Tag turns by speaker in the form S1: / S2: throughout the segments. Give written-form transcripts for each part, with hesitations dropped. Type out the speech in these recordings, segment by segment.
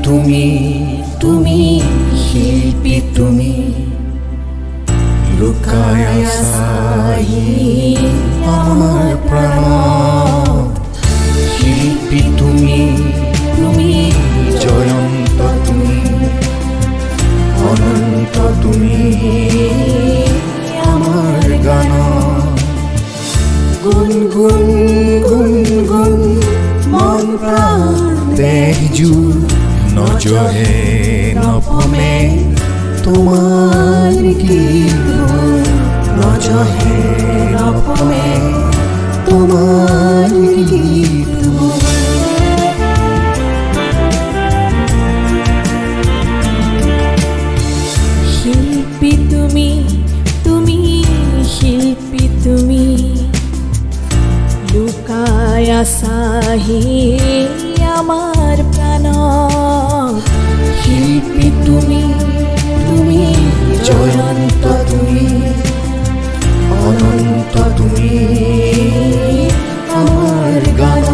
S1: তুমি তুমি শিল্পী তুমি লুকায় আছাহি আমার প্রাণত শিল্পী তুমি তুমি জয়ন্ত তুমি অনন্ত তুমি আমার গান গুণ গুণ গুণ গুণ মন প্রাণ দেহ জুৰ নজহে নপমে তোমাৰ গীত নজহে নপমে তোমাৰ গীত
S2: শিল্পী তুমি তুমি শিল্পী তুমি লুকায় আছাহি আমার প্রাণত
S1: শিল্পী তুমি তুমি জয়ন্ত তুমি অনন্ত তুমি আমার গান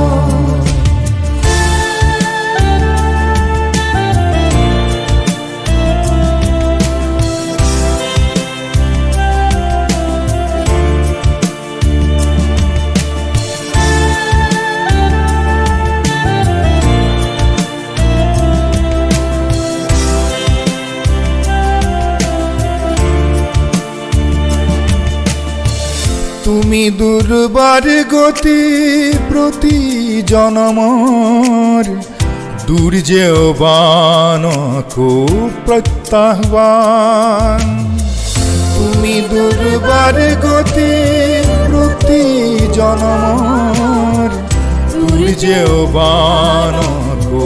S1: তুমি দুর্বার গতি প্রতি জনমর দুর্যবান কো প্রত্যাহ্বান তুমি দুর্বার গতি প্রতি জনমর দুর্যবান কো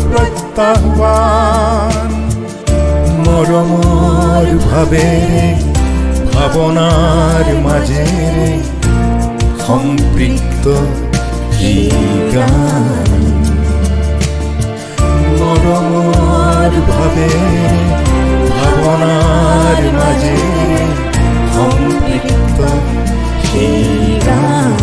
S1: প্রত্যাহ্বান মরমর ভাবে ভাবনার মাঝে সম্পৃক্ত এই গান মরমর ভাবে ভাবনার মাঝে সম্পৃক্ত এই গান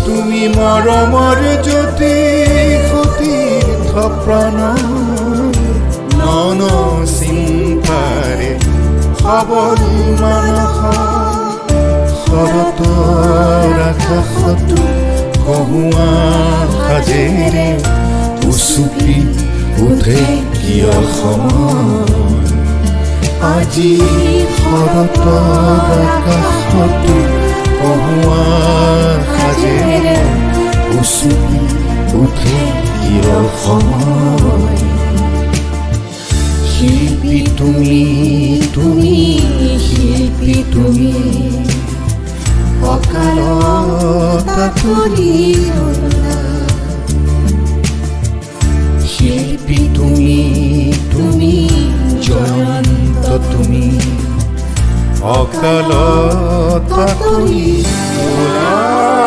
S1: তুমি মৰমৰ জ্যোতি সতীৰ্থ প্ৰাণ নন চিন্তাৰে সবল মানস শৰতৰ আকাশত কহুৱা সাজেৰে উচুপি উঠে কিয় সময় আজি শৰতৰ আকাশত কহুৱা সাজেৰে উচুপি উঠে কিয় সময় শিল্পী তুমি তুমি শিল্পী তুমি অকালত আঁতৰি গলা শিল্পী তুমি তুমি জয়ন্ত তুমি অকালত আঁতৰি গলা